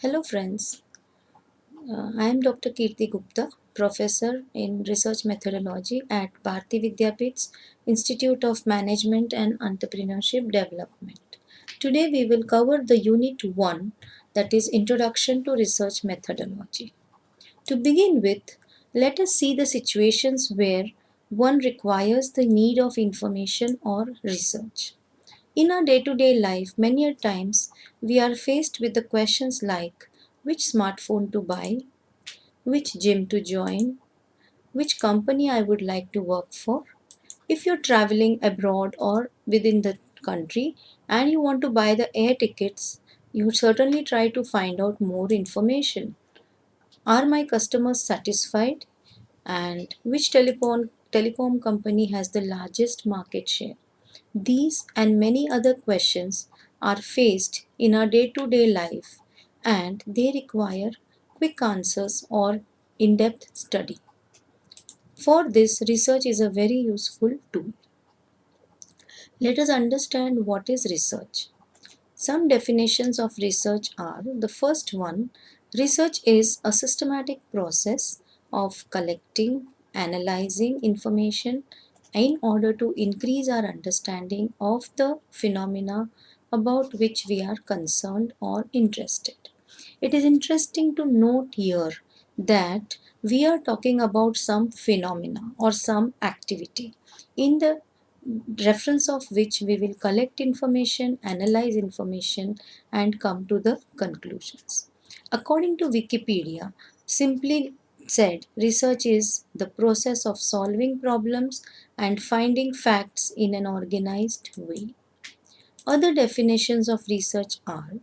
Hello friends, I am Dr. Gupta, Professor in Research Methodology at Bharati Vidyapeeth's Institute of Management and Entrepreneurship Development. Today we will cover the Unit 1, that is Introduction to Research Methodology. To begin with, let us see the situations where one requires the need of information or research. In our day to day life, many a times we are faced with the questions like which smartphone to buy, which gym to join, which company I would like to work for. If you're traveling abroad or within the country and you want to buy the air tickets, you certainly try to find out more information. Are my customers satisfied? And which telecom company has the largest market share? These and many other questions are faced in our day to day life and they require quick answers or in depth study. For this, research is a very useful tool. Let us understand what is research. Some definitions of research are: the first one, research is a systematic process of collecting, analyzing information in order to increase our understanding of the phenomena about which we are concerned or interested. It is interesting to note here that we are talking about some phenomena or some activity in the reference of which we will collect information, analyze information, and come to the conclusions. According to Wikipedia, simply said, research is the process of solving problems and finding facts in an organized way. Other definitions of research are: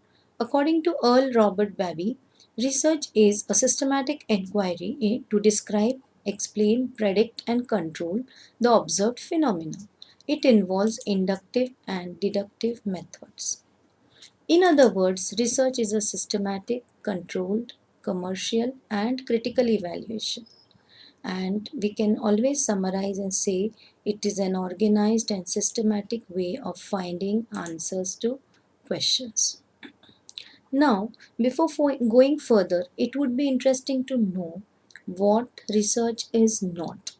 according to Earl Robert Babbie, research is a systematic inquiry to describe, explain, predict, and control the observed phenomena. It involves inductive and deductive methods. In other words, research is a systematic, controlled, commercial, and critical evaluation. And we can always summarize and say it is an organized and systematic way of finding answers to questions. Now, before going further, it would be interesting to know what research is not.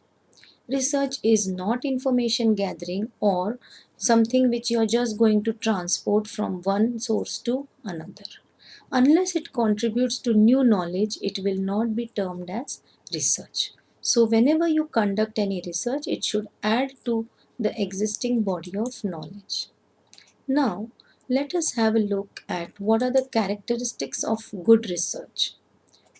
Research is not information gathering or something which you are just going to transport from one source to another. Unless it contributes to new knowledge, it will not be termed as research. So, whenever you conduct any research, it should add to the existing body of knowledge. Now, let us have a look at what are the characteristics of good research.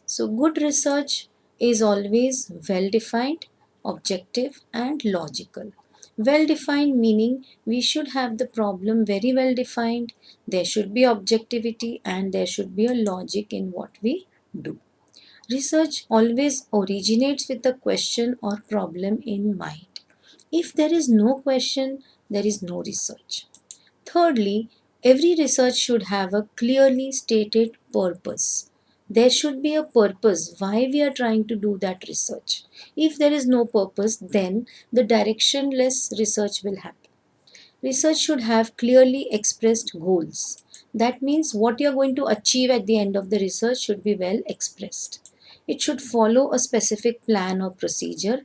So, good research is always well defined, objective, and logical. Well defined meaning we should have the problem very well defined, there should be objectivity, and there should be a logic in what we do. Research always originates with a question or problem in mind. If there is no question, there is no research. Thirdly, every research should have a clearly stated purpose. There should be a purpose why we are trying to do that research. If there is no purpose, then the directionless research will happen. Research should have clearly expressed goals. That means what you are going to achieve at the end of the research should be well expressed. It should follow a specific plan or procedure.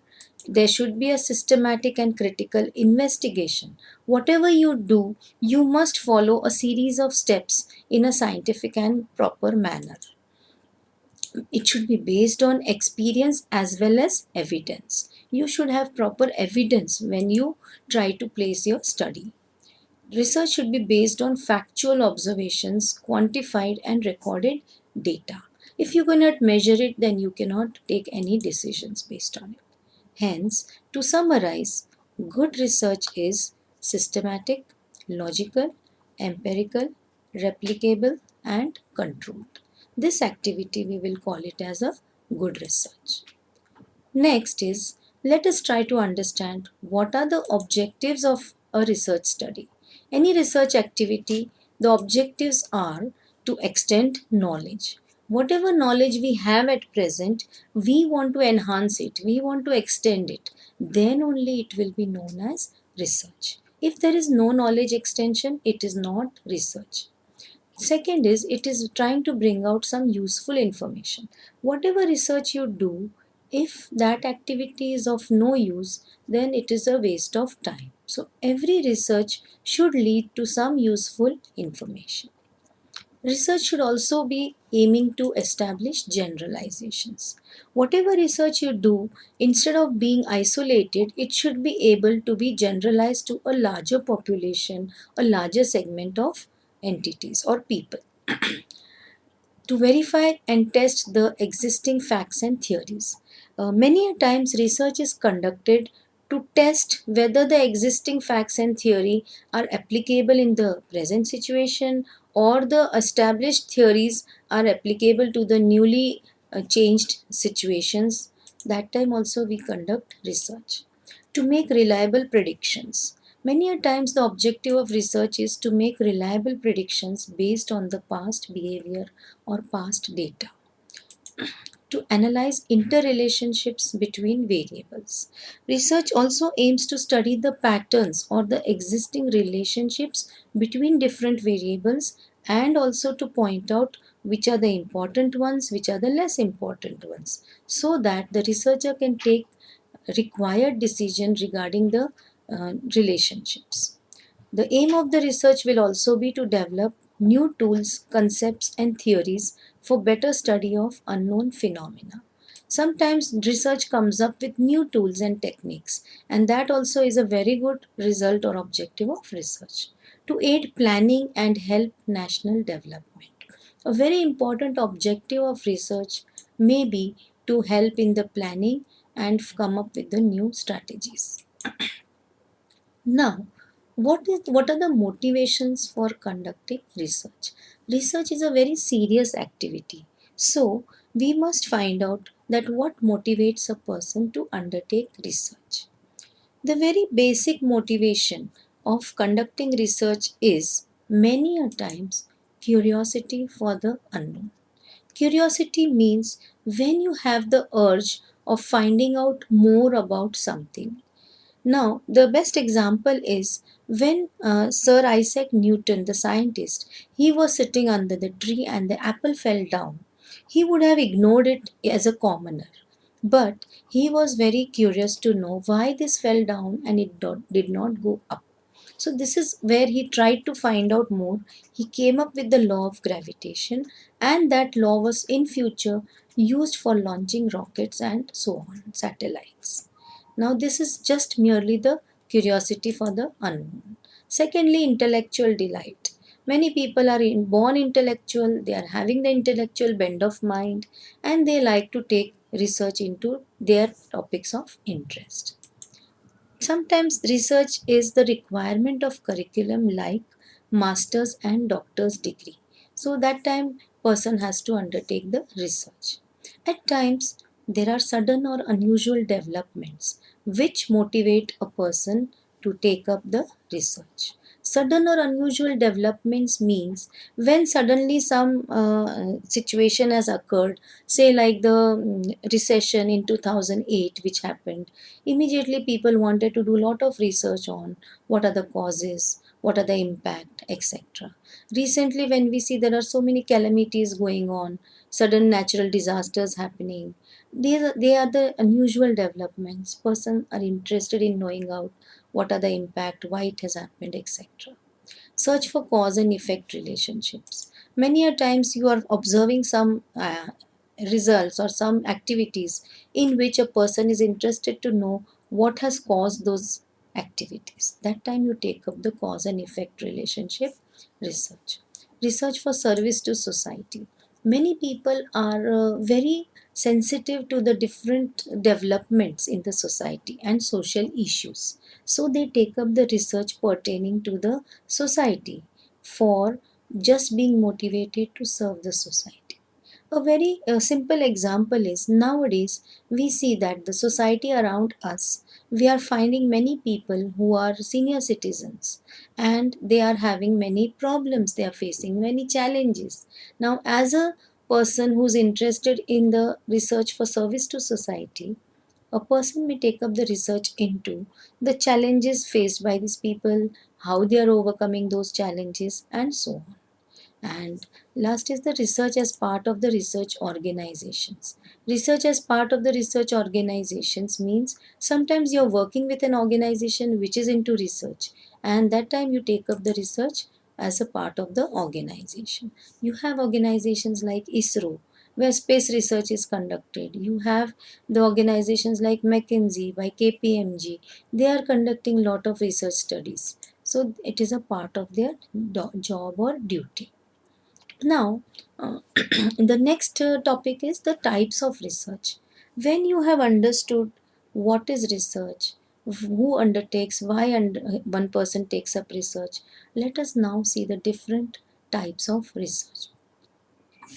There should be a systematic and critical investigation. Whatever you do, you must follow a series of steps in a scientific and proper manner. It should be based on experience as well as evidence. You should have proper evidence when you try to place your study. Research should be based on factual observations, quantified and recorded data. If you cannot measure it, then you cannot take any decisions based on it. Hence, to summarize, good research is systematic, logical, empirical, replicable, and controlled. This activity we will call it as a good research. Next is, let us try to understand what are the objectives of a research study. Any research activity, the objectives are to extend knowledge. Whatever knowledge we have at present, we want to enhance it, we want to extend it. Then only it will be known as research. If there is no knowledge extension, it is not research. Second is it is trying to bring out some useful information. Whatever research you do, if that activity is of no use, then it is a waste of time. So every research should lead to some useful information. Research should also be aiming to establish generalizations. Whatever research you do, instead of being isolated, it should be able to be generalized to a larger population, a larger segment of entities or people to verify and test the existing facts and theories. Many a times research is conducted to test whether the existing facts and theory are applicable in the present situation or the established theories are applicable to the newly changed situations. That time also we conduct research to make reliable predictions. Many a times the objective of research is to make reliable predictions based on the past behavior or past data to analyze interrelationships between variables. Research also aims to study the patterns or the existing relationships between different variables and also to point out which are the important ones, which are the less important ones, so that the researcher can take required decision regarding the relationships. The aim of the research will also be to develop new tools, concepts, and theories for better study of unknown phenomena. Sometimes research comes up with new tools and techniques, and that also is a very good result or objective of research to aid planning and help national development. A very important objective of research may be to help in the planning and come up with the new strategies. Now, what are the motivations for conducting research? Research is a very serious activity. So, we must find out that what motivates a person to undertake research. The very basic motivation of conducting research is many a times curiosity for the unknown. Curiosity means when you have the urge of finding out more about something. Now, the best example is when Sir Isaac Newton, the scientist, he was sitting under the tree and the apple fell down. He would have ignored it as a commoner. But he was very curious to know why this fell down and did not go up. So, this is where he tried to find out more. He came up with the law of gravitation, and that law was in future used for launching rockets and so on, satellites. Now, this is just merely the curiosity for the unknown. Secondly, intellectual delight. Many people are born intellectual, they are having the intellectual bend of mind, and they like to take research into their topics of interest. Sometimes research is the requirement of curriculum like master's and doctor's degree. So that time person has to undertake the research. At times there are sudden or unusual developments which motivate a person to take up the research. Sudden or unusual developments means when suddenly some situation has occurred, say like the recession in 2008 which happened. Immediately people wanted to do a lot of research on what are the causes, what are the impact, etc. Recently when we see there are so many calamities going on, sudden natural disasters happening, they are the unusual developments. Persons are interested in knowing out what are the impact, why it has happened, etc. Search for cause and effect relationships. Many a times you are observing some results or some activities in which a person is interested to know what has caused those activities. That time you take up the cause and effect relationship research. Research for service to society. Many people are very sensitive to the different developments in the society and social issues. So they take up the research pertaining to the society for just being motivated to serve the society. A very simple example is nowadays we see that the society around us, we are finding many people who are senior citizens and they are having many problems, they are facing many challenges. Now, as a person who's interested in the research for service to society, a person may take up the research into the challenges faced by these people, how they are overcoming those challenges, and so on. And last is the research as part of the research organizations. Research as part of the research organizations means sometimes you're working with an organization which is into research, and that time you take up the research as a part of the organization. You have organizations like ISRO where space research is conducted. You have the organizations like McKinsey by KPMG. They are conducting lot of research studies. So it is a part of their job or duty. Now, the next topic is the types of research. When you have understood what is research, who undertakes, why one person takes up research, let us now see the different types of research.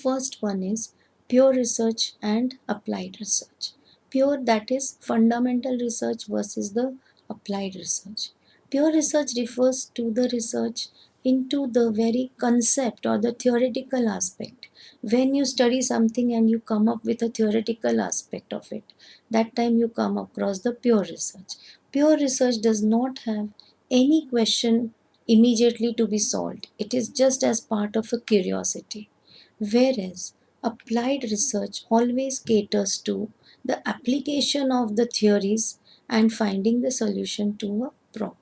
First one is pure research and applied research. Pure, that is fundamental research, versus the applied research. Pure research refers to the research into the very concept or the theoretical aspect. When you study something and you come up with a theoretical aspect of it, that time you come across the pure research. Pure research does not have any question immediately to be solved. It is just as part of a curiosity, whereas applied research always caters to the application of the theories and finding the solution to a problem.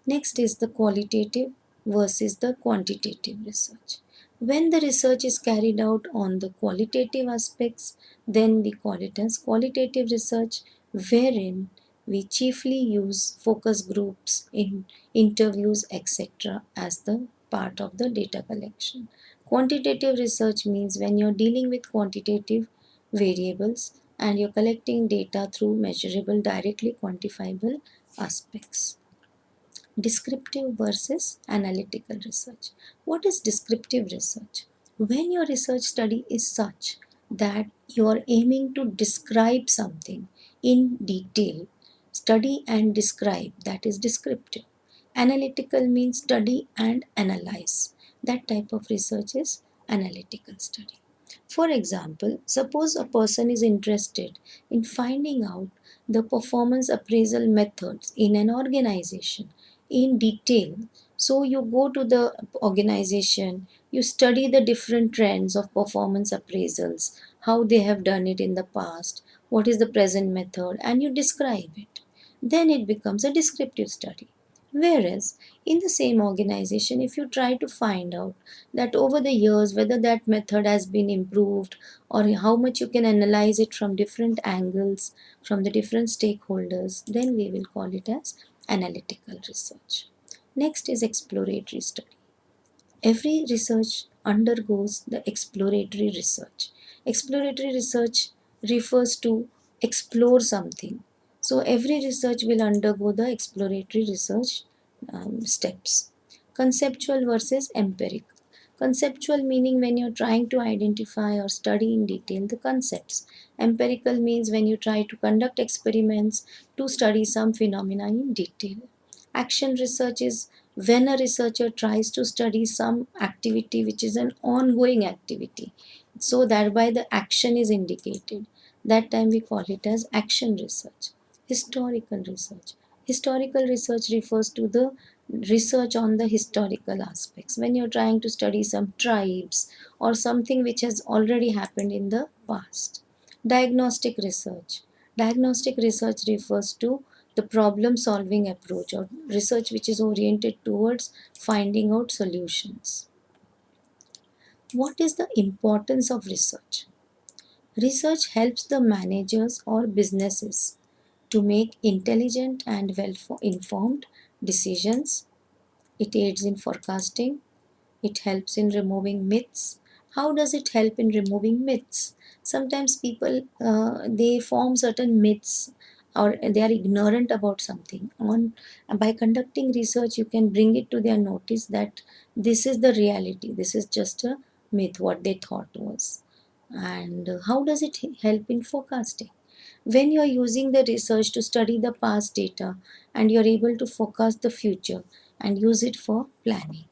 Next is the qualitative versus the quantitative research. When the research is carried out on the qualitative aspects, then we call it as qualitative research, wherein we chiefly use focus groups in interviews, etc., as the part of the data collection. Quantitative research means when you're dealing with quantitative variables and you're collecting data through measurable, directly quantifiable aspects. Descriptive versus analytical research. What is descriptive research? When your research study is such that you are aiming to describe something in detail, study and describe, that is descriptive. Analytical means study and analyze. That type of research is analytical study. For example, suppose a person is interested in finding out the performance appraisal methods in an organization in detail. So you go to the organization, you study the different trends of performance appraisals, how they have done it in the past, what is the present method, and you describe it. Then it becomes a descriptive study. Whereas in the same organization, if you try to find out that over the years whether that method has been improved or how much you can analyze it from different angles, from the different stakeholders, then we will call it as analytical research. Next is exploratory study. Every research undergoes the exploratory research. Exploratory research refers to explore something. So every research will undergo the exploratory research steps. Conceptual versus empirical. Conceptual meaning when you're trying to identify or study in detail the concepts. Empirical means when you try to conduct experiments to study some phenomena in detail. Action research is when a researcher tries to study some activity which is an ongoing activity, so thereby the action is indicated. That time we call it as action research. Historical research refers to the research on the historical aspects, when you're trying to study some tribes or something which has already happened in the past. Diagnostic research refers to the problem solving approach or research which is oriented towards finding out solutions. What is the importance of research? Research helps the managers or businesses to make intelligent and well informed decisions. It aids in forecasting. It helps in removing myths. How does it help in removing myths? Sometimes people they form certain myths or they are ignorant about something. On by conducting research, you can bring it to their notice that this is the reality. This is just a myth. What they thought was. And how does it help in forecasting? When you are using the research to study the past data and you are able to forecast the future and use it for planning.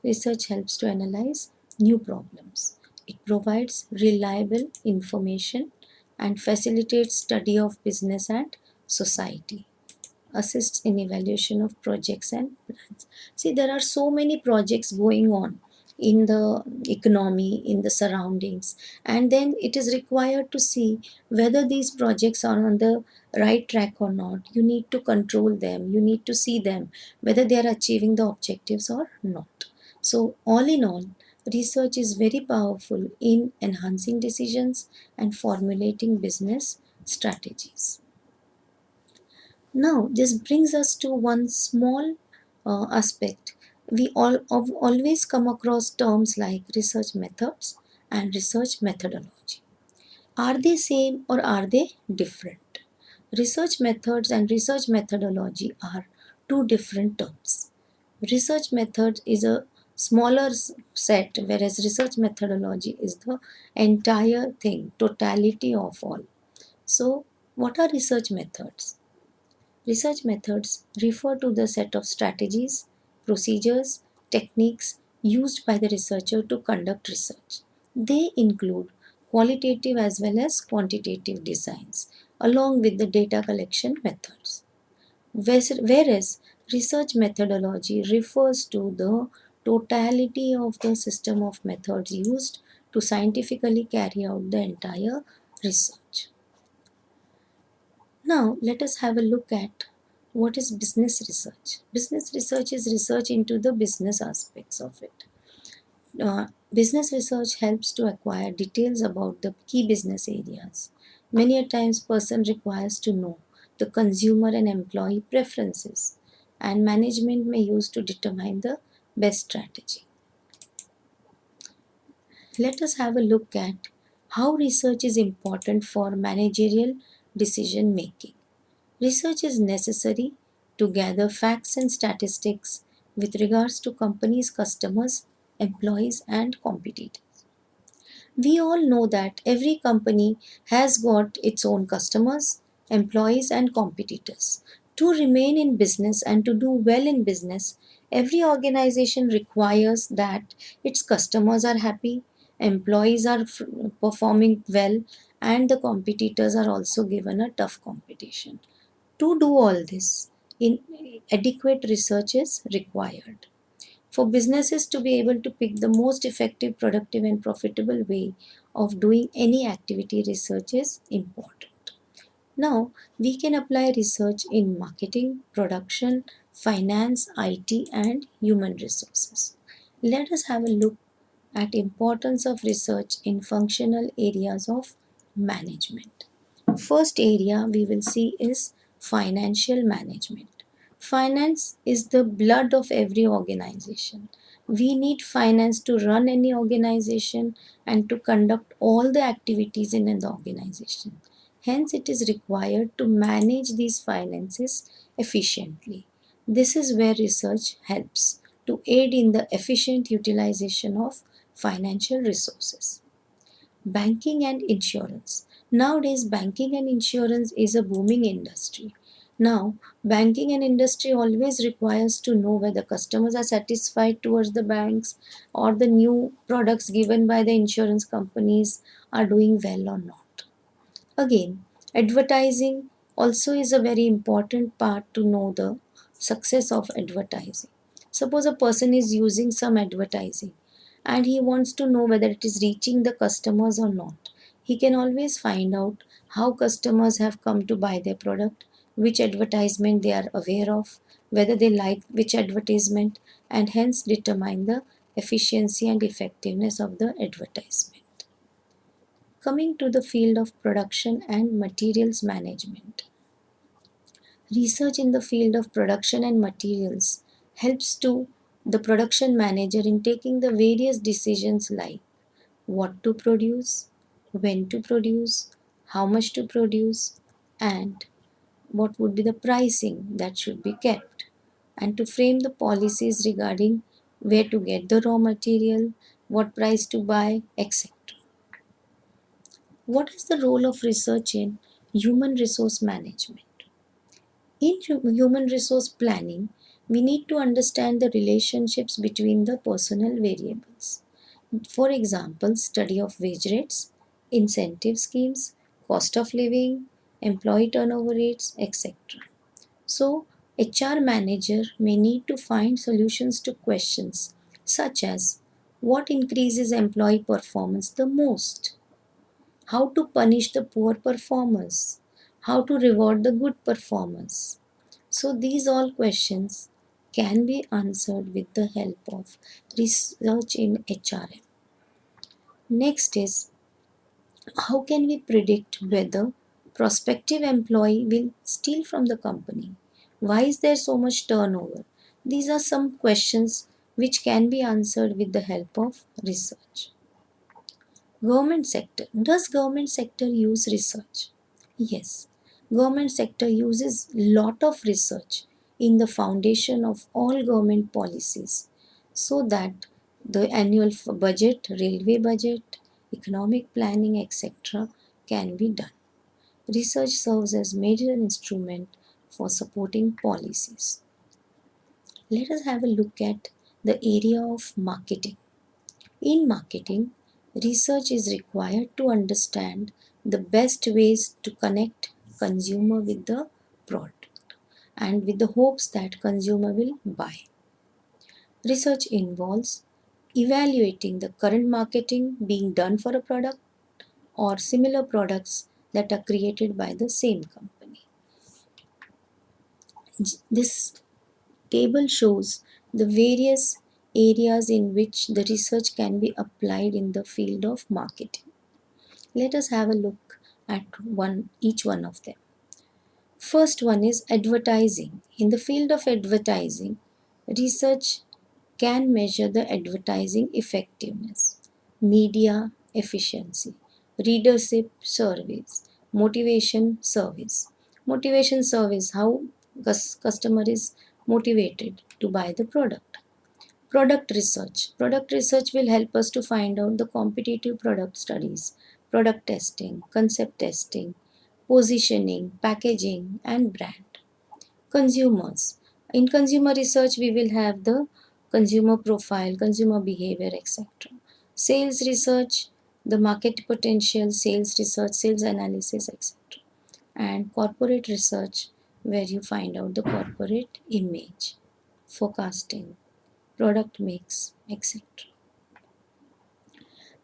Research helps to analyze new problems. It provides reliable information and facilitates study of business and society. Assists in evaluation of projects and plans. See, there are so many projects going on in the economy, in the surroundings, and then it is required to see whether these projects are on the right track or not. You need to control them, you need to see them, whether they are achieving the objectives or not. So, all in all, research is very powerful in enhancing decisions and formulating business strategies. Now, this brings us to one small aspect. We always come across terms like research methods and research methodology. Are they same or are they different? Research methods and research methodology are two different terms. Research method is a smaller set, whereas research methodology is the entire thing, totality of all. So, what are research methods? Research methods refer to the set of strategies, procedures, techniques used by the researcher to conduct research. They include qualitative as well as quantitative designs, along with the data collection methods. Whereas research methodology refers to the totality of the system of methods used to scientifically carry out the entire research. Now, let us have a look at what is business research. Business research is research into the business aspects of it. Business research helps to acquire details about the key business areas. Many a times, person requires to know the consumer and employee preferences, and management may use to determine the best strategy. Let us have a look at how research is important for managerial decision making. Research is necessary to gather facts and statistics with regards to companies' customers, employees, and competitors. We all know that every company has got its own customers, employees, and competitors. To remain in business and to do well in business, every organization requires that its customers are happy, employees are performing well, and the competitors are also given a tough competition. To do all this, adequate research is required. For businesses to be able to pick the most effective, productive, and profitable way of doing any activity, research is important. Now, we can apply research in marketing, production, finance, IT, and human resources. Let us have a look at importance of research in functional areas of management. First area we will see is financial management. Finance is the blood of every organization. We need finance to run any organization and to conduct all the activities in an organization. Hence, it is required to manage these finances efficiently. This is where research helps to aid in the efficient utilization of financial resources. Banking and insurance. Nowadays, banking and insurance is a booming industry. Now, banking and industry always requires to know whether customers are satisfied towards the banks or the new products given by the insurance companies are doing well or not. Again, advertising also is a very important part to know the success of advertising. Suppose a person is using some advertising and he wants to know whether it is reaching the customers or not. He can always find out how customers have come to buy their product, which advertisement they are aware of, whether they like which advertisement, and hence determine the efficiency and effectiveness of the advertisement. Coming to the field of production and materials management. Research in the field of production and materials helps to the production manager in taking the various decisions like what to produce, when to produce, how much to produce, and what would be the pricing that should be kept, and to frame the policies regarding where to get the raw material, what price to buy, etc. What is the role of research in human resource management? In human resource planning, we need to understand the relationships between the personnel variables. For example, study of wage rates, incentive schemes, cost of living, employee turnover rates, etc. So, HR manager may need to find solutions to questions such as What increases employee performance the most? How to punish the poor performers? How to reward the good performers? So these all questions can be answered with the help of research in HRM. Next is, how can we predict whether prospective employee will steal from the company? Why is there so much turnover? These are some questions which can be answered with the help of research. Government sector. Does government sector use research? Yes. Government sector uses lot of research in the foundation of all government policies so that the annual budget, railway budget, economic planning, etc. can be done. Research serves as major instrument for supporting policies. Let us have a look at the area of marketing. In marketing, research is required to understand the best ways to connect consumer with the product and with the hopes that consumer will buy. Research involves evaluating the current marketing being done for a product or similar products that are created by the same company. This table shows the various areas in which the research can be applied in the field of marketing. Let us have a look at each one of them. First one is advertising. In the field of advertising, research can measure the advertising effectiveness, media efficiency, readership surveys, motivation surveys. Motivation surveys, how customer is motivated to buy the product. Product research. Product research will help us to find out the competitive product studies, product testing, concept testing, positioning, packaging, and brand. Consumers. In consumer research, we will have the consumer profile, consumer behavior, etc. Sales research, the market potential, sales research, sales analysis, etc. And corporate research, where you find out the corporate image, forecasting, product mix, etc.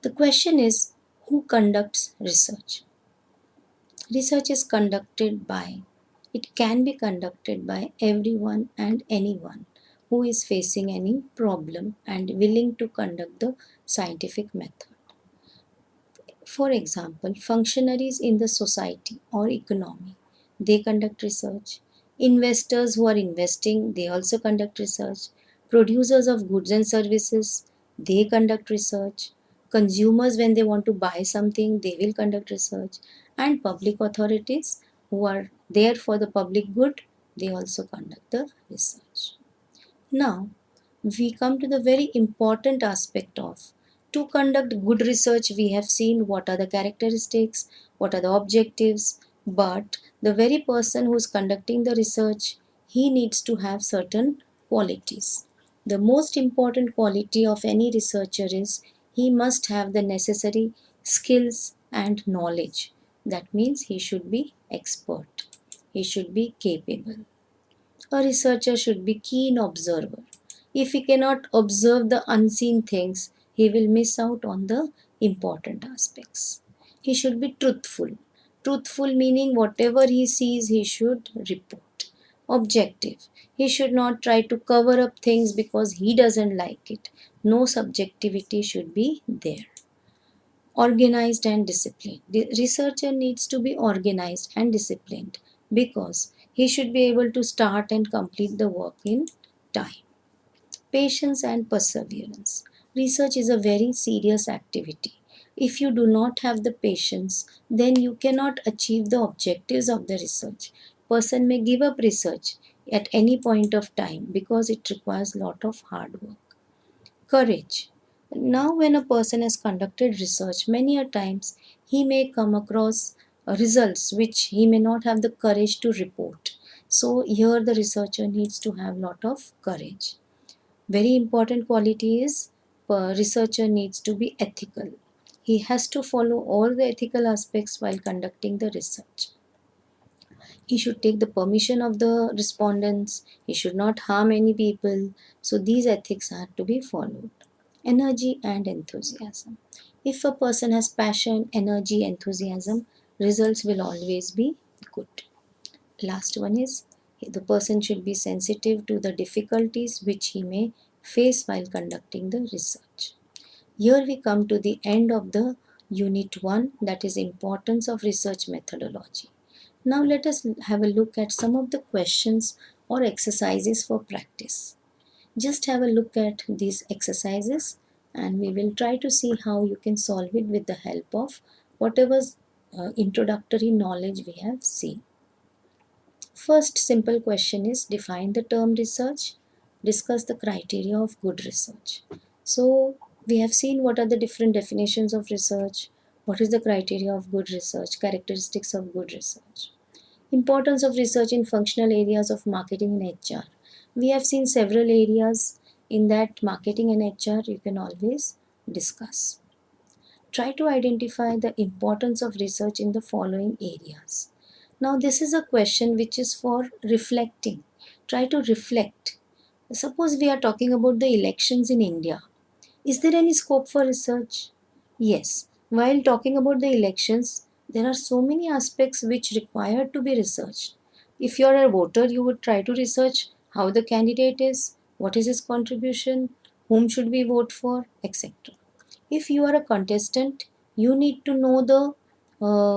The question is, who conducts research? Research is conducted by, it can be conducted by everyone and anyone who is facing any problem and willing to conduct the scientific method. For example, functionaries in the society or economy, they conduct research. Investors who are investing, they also conduct research. Producers of goods and services, they conduct research. Consumers, when they want to buy something, they will conduct research. And public authorities who are there for the public good, they also conduct the research. Now, we come to the very important aspect of, to conduct good research. We have seen what are the characteristics, what are the objectives, but the very person who is conducting the research, he needs to have certain qualities. The most important quality of any researcher is he must have the necessary skills and knowledge. That means he should be expert, he should be capable. A researcher should be keen observer. If he cannot observe the unseen things, he will miss out on the important aspects. He should be truthful. Truthful meaning whatever he sees, he should report. Objective. He should not try to cover up things because he doesn't like it. No subjectivity should be there. Organized and disciplined. The researcher needs to be organized and disciplined because he should be able to start and complete the work in time. Patience and perseverance. Research is a very serious activity. If you do not have the patience, then you cannot achieve the objectives of the research. Person may give up research at any point of time because it requires lot of hard work. Courage. Now, when a person has conducted research, many a times he may come across results which he may not have the courage to report. So, here the researcher needs to have lot of courage. Very important quality is researcher needs to be ethical. He has to follow all the ethical aspects while conducting the research. He should take the permission of the respondents. He should not harm any people. So these ethics are to be followed. energy and enthusiasm. If a person has passion, energy, enthusiasm, results will always be good. Last one is the person should be sensitive to the difficulties which he may face while conducting the research. Here we come to the end of the unit 1, that is importance of research methodology. Now let us have a look at some of the questions or exercises for practice. Just have a look at these exercises and we will try to see how you can solve it with the help of whatever introductory knowledge we have seen. First simple question is define the term research, discuss the criteria of good research. So we have seen what are the different definitions of research, what is the criteria of good research, characteristics of good research. Importance of research in functional areas of marketing and HR. We have seen several areas in that marketing and HR you can always discuss. Try to identify the importance of research in the following areas. Now this is a question which is for reflecting. Try to reflect. Suppose we are talking about the elections in India. Is there any scope for research? Yes. While talking about the elections, there are so many aspects which require to be researched. If you are a voter, you would try to research how the candidate is, what is his contribution, whom should we vote for, etc. If you are a contestant, you need to know the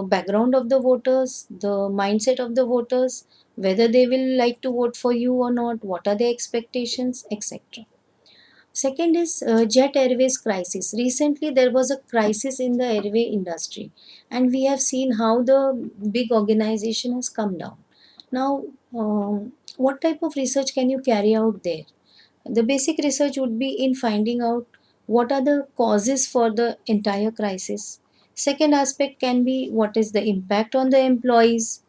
background of the voters, the mindset of the voters, whether they will like to vote for you or not, what are their expectations, etc. Second is Jet Airways crisis. Recently, there was a crisis in the airway industry, and we have seen how the big organization has come down. Now, what type of research can you carry out there? The basic research would be in finding out what are the causes for the entire crisis. Second aspect can be what is the impact on the employees,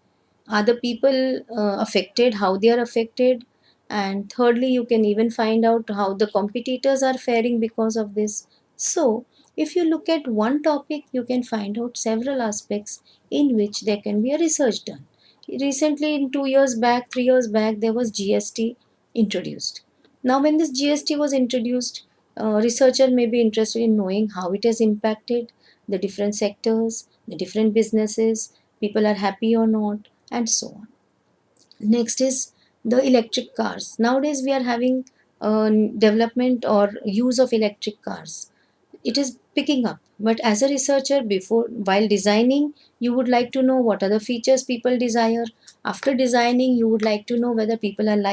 are the people affected, how they are affected, and thirdly you can even find out how the competitors are faring because of this. So if you look at one topic, you can find out several aspects in which there can be a research done. Recently, in 2 years back, 3 years back, there was GST introduced. Now when this GST was introduced, researcher may be interested in knowing how it has impacted the different sectors, the different businesses, people are happy or not, and so on. Next is the electric cars. Nowadays we are having development or use of electric cars. It is picking up, but as a researcher, before while designing, you would like to know what are the features people desire. After designing, you would like to know whether people are like